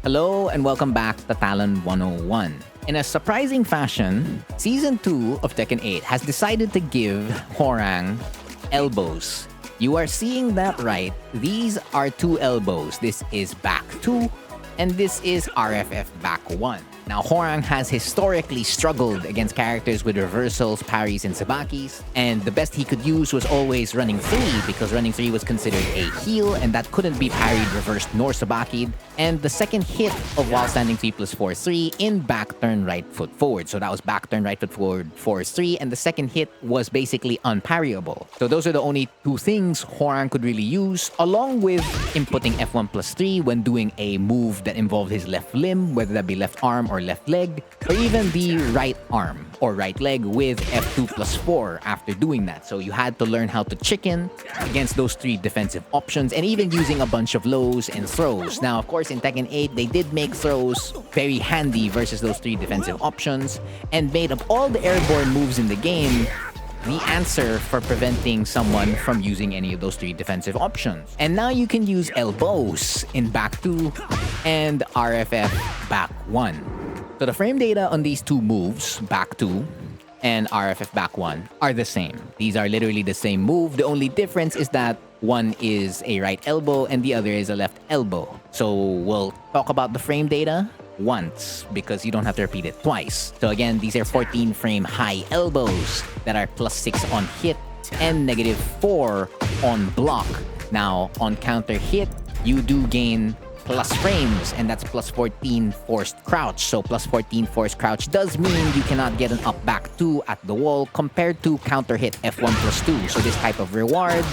Hello and welcome back to Talon 101. In a surprising fashion, Season 2 of Tekken 8 has decided to give Hwoarang elbows. You are seeing that right. These are two elbows. This is back 2 and this is RFF back 1. Now, Hwoarang has historically struggled against characters with reversals, parries, and Sabakis, and the best he could use was always running 3 because running 3 was considered a heal and that couldn't be parried, reversed, nor Sabaki'd. And the second hit of while standing 3+4-3 in back turn right foot forward. So that was back turn right foot forward force 3, and the second hit was basically unparryable. So those are the only two things Hwoarang could really use, along with inputting F1+3 when doing a move that involved his left limb, whether that be left arm or left leg, or even the right arm or right leg with F2+4 after doing that. So you had to learn how to chicken against those three defensive options and even using a bunch of lows and throws. Now, of course, in Tekken 8, they did make throws very handy versus those three defensive options and made up all the airborne moves in the game the answer for preventing someone from using any of those three defensive options. And now you can use elbows in back 2 and RFF back 1. So the frame data on these two moves, back 2 and RFF back 1, are the same. These are literally the same move. The only difference is that one is a right elbow and the other is a left elbow. So we'll talk about the frame data once because you don't have to repeat it twice. So again, these are 14 frame high elbows that are +6 on hit and -4 on block. Now on counter hit, you do gain plus frames, and that's +14 forced crouch. So +14 forced crouch does mean you cannot get an up back 2 at the wall compared to counter hit F1+2. So this type of reward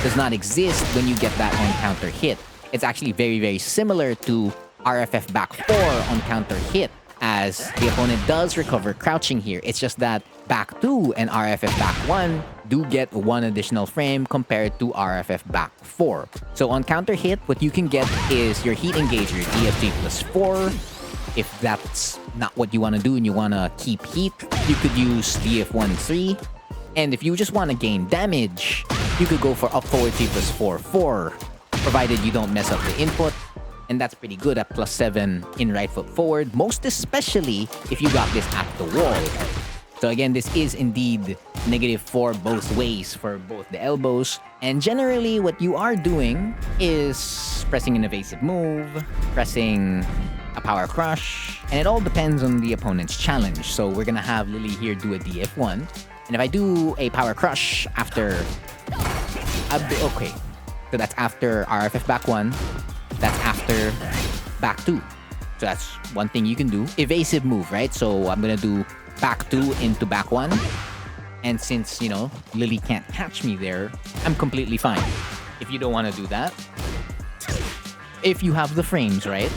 does not exist when you get that on counter hit. It's actually very similar to RFF back 4 on counter hit, as the opponent does recover crouching here. It's just that back 2 and RFF back 1 do get 1 additional frame compared to RFF back 4. So on counter hit, what you can get is your heat engager, DF3+4. If that's not what you want to do and you want to keep heat, you could use DF1-3. And if you just want to gain damage, you could go for up forward 3+4-4, provided you don't mess up the input. And that's pretty good at +7 in right foot forward, most especially if you got this at the wall. So again, this is indeed -4 both ways for both the elbows. And generally, what you are doing is pressing an evasive move, pressing a power crush, and it all depends on the opponent's challenge. So we're gonna have Lily here do a DF1. And if I do a power crush after... okay, so that's after RFF back 1. That's after back 2. So that's one thing you can do. Evasive move, right? So I'm gonna do back 2 into back 1. And since, you know, Lily can't catch me there, I'm completely fine. If you don't want to do that, if you have the frames, right?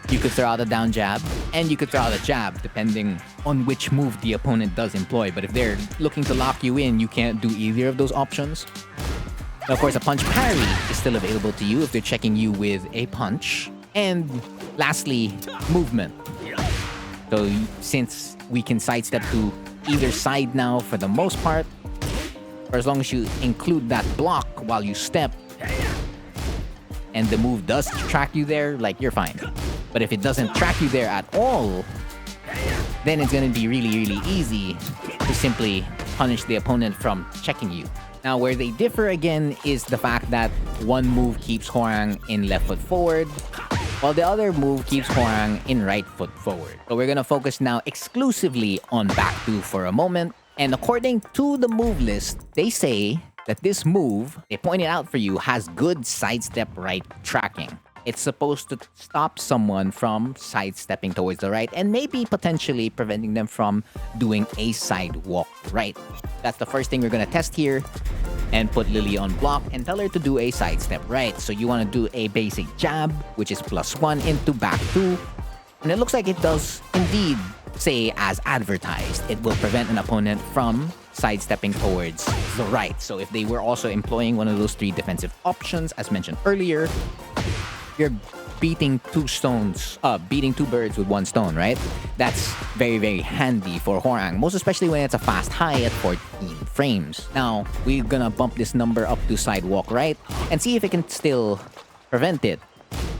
You could throw out a down jab, and you could throw out a jab, depending on which move the opponent does employ. But if they're looking to lock you in, you can't do either of those options. Now, of course, a punch parry is still available to you if they're checking you with a punch. And lastly, movement. So since we can sidestep to either side now for the most part, or as long as you include that block while you step, and the move does track you there, like, you're fine. But if it doesn't track you there at all, then it's gonna be really easy to simply punish the opponent from checking you. Now, where they differ again is the fact that one move keeps Hwoarang in left foot forward, while the other move keeps Hwoarang in right foot forward. So we're gonna focus now exclusively on back 2 for a moment. And according to the move list, they say that this move, they pointed out for you, has good sidestep right tracking. It's supposed to stop someone from sidestepping towards the right and maybe potentially preventing them from doing a sidewalk right. That's the first thing we're gonna test here, and put Lily on block and tell her to do a sidestep right. So you want to do a basic jab, which is +1 into back 2. And it looks like it does indeed say as advertised. It will prevent an opponent from sidestepping towards the right. So if they were also employing one of those three defensive options, as mentioned earlier, you're beating two birds with one stone, right? That's very handy for Hwoarang, most especially when it's a fast high at 14 frames. Now, we're gonna bump this number up to sidewalk right and see if it can still prevent it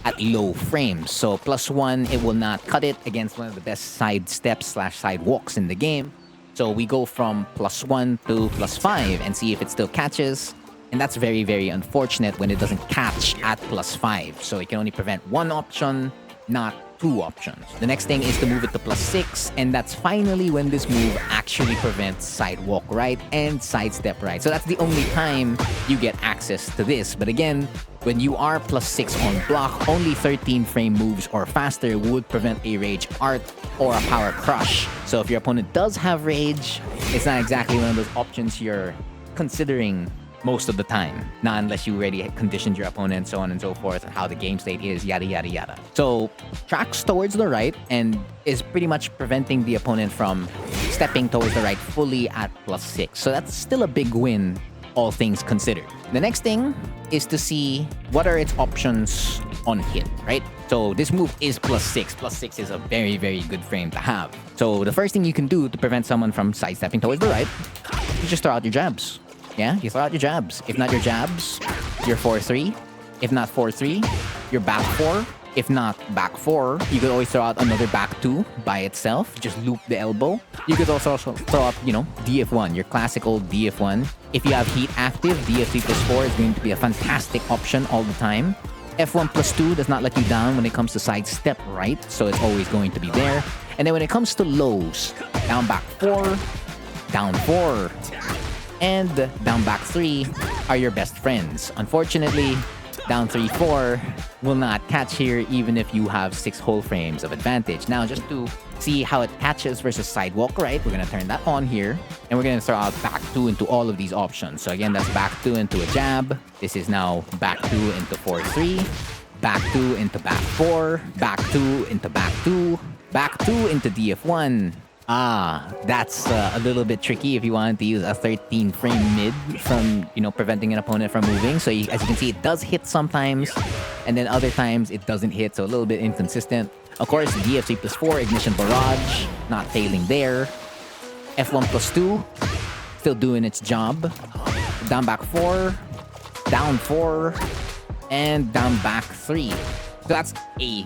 at low frames. So +1, it will not cut it against one of the best side steps / side walks in the game. So we go from +1 to +5 and see if it still catches. And that's very, very unfortunate when it doesn't catch at +5. So it can only prevent one option, not two options. The next thing is to move it to +6, and that's finally when this move actually prevents sidewalk right and sidestep right. So that's the only time you get access to this. But again, when you are +6 on block, only 13 frame moves or faster would prevent a Rage Art or a Power Crush. So if your opponent does have Rage, it's not exactly one of those options you're considering most of the time. Not unless you already conditioned your opponent, so on and so forth, and how the game state is, yada, yada, yada. So tracks towards the right and is pretty much preventing the opponent from stepping towards the right fully at +6. So that's still a big win, all things considered. The next thing is to see what are its options on hit, right? So this move is +6. +6 is a very, very good frame to have. So the first thing you can do to prevent someone from sidestepping towards the right, you just throw out your jabs. Yeah, you throw out your jabs. If not your jabs, you're 4-3. If not 4-3, you're back 4. If not back 4, you could always throw out another back 2 by itself. Just loop the elbow. You could also throw out, DF1, your classical DF1. If you have heat active, DF3 +4 is going to be a fantastic option all the time. F1 +2 does not let you down when it comes to sidestep right, so it's always going to be there. And then when it comes to lows, down back 4, down 4, and down back 3 are your best friends. Unfortunately, down 3-4 will not catch here even if you have 6 whole frames of advantage. Now, just to see how it catches versus sidewalk right, we're going to turn that on here, and we're going to throw out back 2 into all of these options. So again, that's back 2 into a jab. This is now back 2 into 4-3, back 2 into back 4, back 2 into back 2, back 2 into DF1. That's a little bit tricky if you wanted to use a 13 frame mid from, preventing an opponent from moving. So as you can see, it does hit sometimes, and then other times it doesn't hit, so a little bit inconsistent. Of course, DF3 +4, Ignition Barrage, not failing there. F1 +2, still doing its job. Down back 4, down 4, and down back 3. So that's a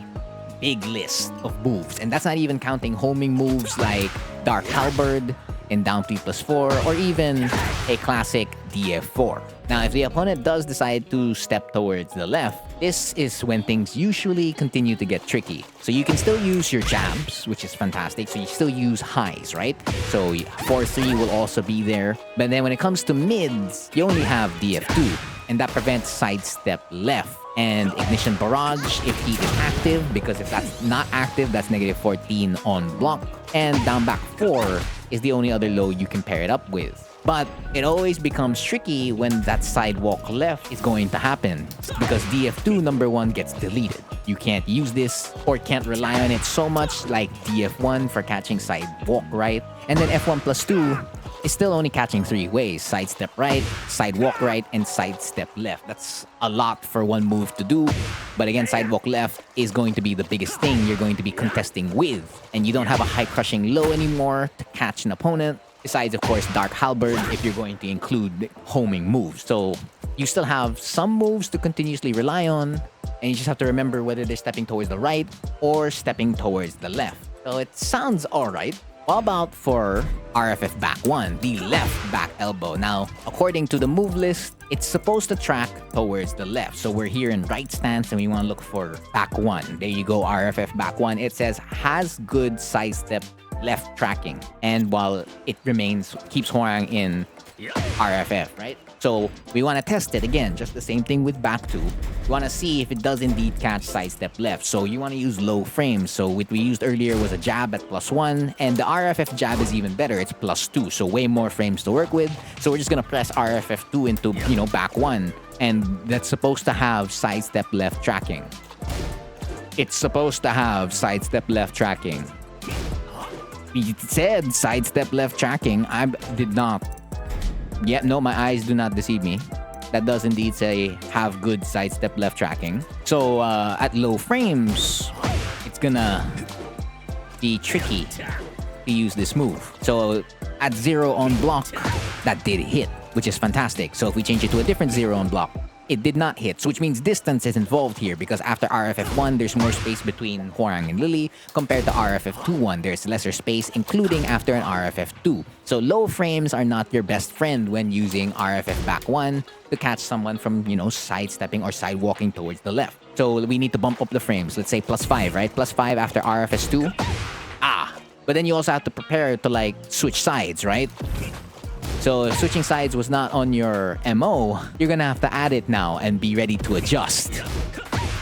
big list of moves, and that's not even counting homing moves like Dark Halberd and down 3 +4, or even a classic DF4. Now, if the opponent does decide to step towards the left, this is when things usually continue to get tricky. So you can still use your jabs, which is fantastic. So you still use highs, right? So 4-3 will also be there. But then when it comes to mids, you only have DF2, and that prevents sidestep left and Ignition Barrage if heat is active, because if that's not active, that's -14 on block. And down back 4 is the only other low you can pair it up with. But it always becomes tricky when that sidewalk left is going to happen, because DF2 #1 gets deleted. You can't use this or can't rely on it so much like DF1 for catching sidewalk right. And then F1 +2 is still only catching 3 ways: sidestep right, sidewalk right, and sidestep left. That's a lot for one move to do. But again, sidewalk left is going to be the biggest thing you're going to be contesting with. And you don't have a high crushing low anymore to catch an opponent. Besides, of course, Dark Halberd if you're going to include homing moves. So you still have some moves to continuously rely on, and you just have to remember whether they're stepping towards the right or stepping towards the left. So it sounds alright. What about for RFF back 1, the left back elbow? Now, according to the move list, it's supposed to track towards the left. So we're here in right stance and we want to look for back 1. There you go, RFF back 1. It says has good sidestep left tracking. And while it keeps Hwoarang in RFF, right? So we want to test it again, just the same thing with back 2. We want to see if it does indeed catch sidestep left. So you want to use low frames. So what we used earlier was a jab at +1, and the RFF jab is even better. It's +2, so way more frames to work with. So we're just gonna press RFF 2 into back 1, and that's supposed to have sidestep left tracking. It's supposed to have sidestep left tracking. It said sidestep left tracking. I did not. Yeah, no, my eyes do not deceive me. That does indeed say have good sidestep left tracking. So at low frames, it's gonna be tricky to use this move. So at 0 on block, that did hit, which is fantastic. So if we change it to a different 0 on block, it did not hit, so which means distance is involved here because after RFF1, there's more space between Hwoarang and Lily compared to RFF2.1. There's lesser space, including after an RFF2. So low frames are not your best friend when using RFF back 1 to catch someone from, sidestepping or sidewalking towards the left. So we need to bump up the frames. Let's say +5, right? +5 after RFS2. But then you also have to prepare to switch sides, right? So if switching sides was not on your MO, you're gonna have to add it now and be ready to adjust.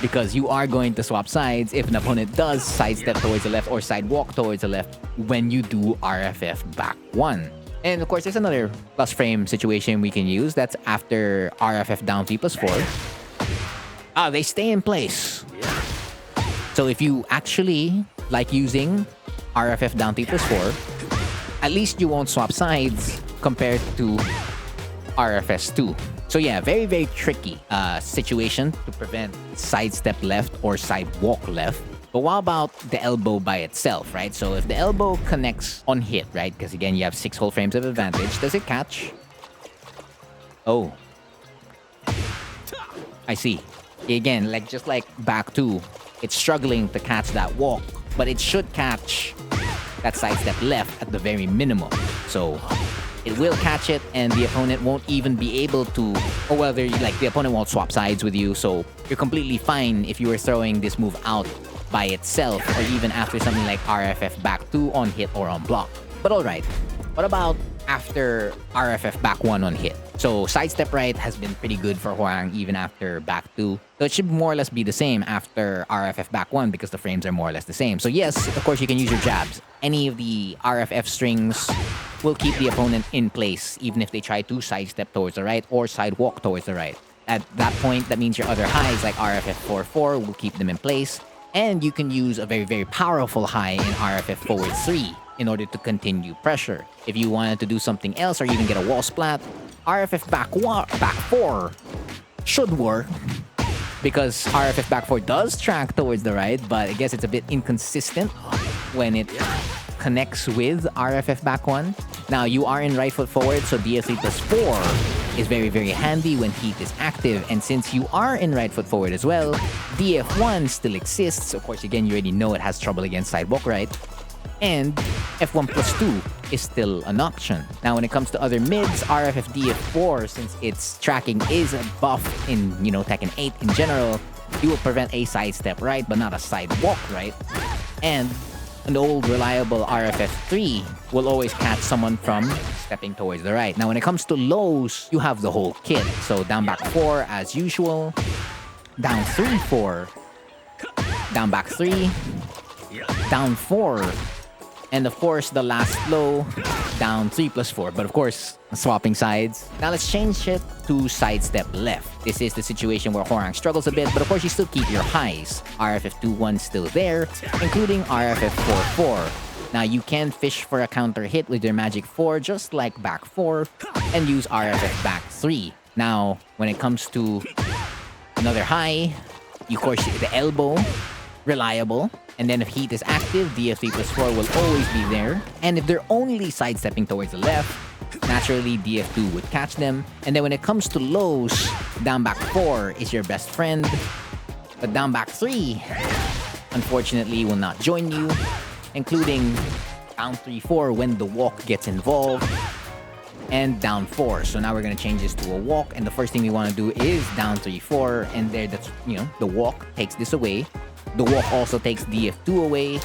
Because you are going to swap sides if an opponent does sidestep towards the left or sidewalk towards the left when you do RFF back 1. And of course, there's another plus frame situation we can use. That's after RFF down V+4. They stay in place. So if you actually like using RFF down V+4, at least you won't swap sides compared to RFS2. So yeah, very, very tricky situation to prevent sidestep left or sidewalk left. But what about the elbow by itself, right? So if the elbow connects on hit, right? Because again, you have 6 whole frames of advantage. Does it catch? Oh. I see. Again, just like back 2, it's struggling to catch that walk, but it should catch that sidestep left at the very minimum. So it will catch it, and the opponent won't even be able to, the opponent won't swap sides with you, so you're completely fine if you were throwing this move out by itself, or even after something like RFF back 2 on hit or on block. But alright, what about after RFF back 1 on hit? So sidestep right has been pretty good for Hwoarang even after back 2. So it should more or less be the same after RFF back 1 because the frames are more or less the same. So yes, of course you can use your jabs. Any of the RFF strings will keep the opponent in place even if they try to sidestep towards the right or sidewalk towards the right. At that point, that means your other highs like RFF 4-4 will keep them in place. And you can use a very, very powerful high in RFF forward 3 in order to continue pressure. If you wanted to do something else or even get a wall splat, RFF back 4 should work because RFF back 4 does track towards the right, but I guess it's a bit inconsistent when it connects with RFF back 1. Now, you are in right foot forward, so DF3 plus 4 is very, very handy when heat is active. And since you are in right foot forward as well, DF1 still exists. Of course, again, you already know it has trouble against sidewalk right. And F1 plus 2 is still an option. Now, when it comes to other mids, RFF DF4, since its tracking is a buff in, Tekken 8 in general, you will prevent a sidestep right, but not a sidewalk right. And an old reliable RFF 3 will always catch someone from stepping towards the right. Now, when it comes to lows, you have the whole kit. So down back 4 as usual, down 3-4, down back 3, down 4, and of course the last low, down 3 plus 4. But of course, swapping sides. Now let's change it to sidestep left. This is the situation where Hwoarang struggles a bit, but of course you still keep your highs. RFF 2-1 still there, including RFF 4-4. Now you can fish for a counter hit with your magic 4, just like back 4, and use RFF back 3. Now, when it comes to another high, of course the elbow, reliable. And then if heat is active, DF3 plus 4 will always be there. And if they're only sidestepping towards the left, naturally DF2 would catch them. And then when it comes to lows, down back 4 is your best friend. But down back 3, unfortunately, will not join you, including down 3-4 when the walk gets involved, and down 4. So now we're going to change this to a walk. And the first thing we want to do is down 3-4. And there, that's, the walk takes this away. The walk also takes DF2 away,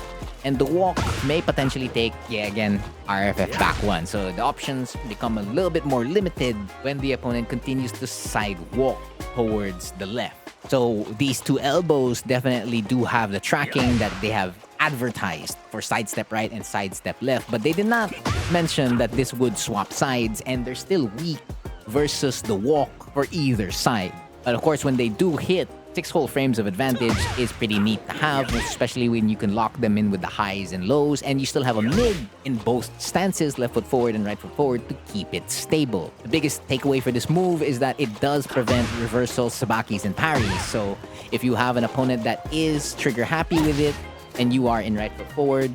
and the walk may potentially take, again, RFF back 1. So the options become a little bit more limited when the opponent continues to sidewalk towards the left. So these two elbows definitely do have the tracking that they have advertised for sidestep right and sidestep left, but they did not mention that this would swap sides, and they're still weak versus the walk for either side. But of course, when they do hit, 6 whole frames of advantage is pretty neat to have, especially when you can lock them in with the highs and lows, and you still have a mid in both stances, left foot forward and right foot forward, to keep it stable. The biggest takeaway for this move is that it does prevent reversals, Sabakis, and Parries. So if you have an opponent that is trigger happy with it, and you are in right foot forward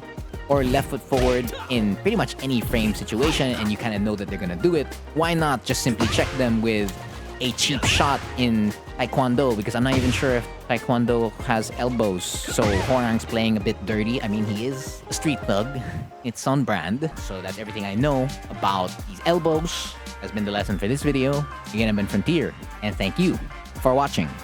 or left foot forward in pretty much any frame situation, and you kind of know that they're going to do it, why not just simply check them with a cheap shot in Taekwondo because I'm not even sure if Taekwondo has elbows. So Hwoarang's playing a bit dirty. I mean, he is a street thug. It's on brand. So that's everything I know about these elbows. Has been the lesson for this video. Again, I've been Frontier, and thank you for watching.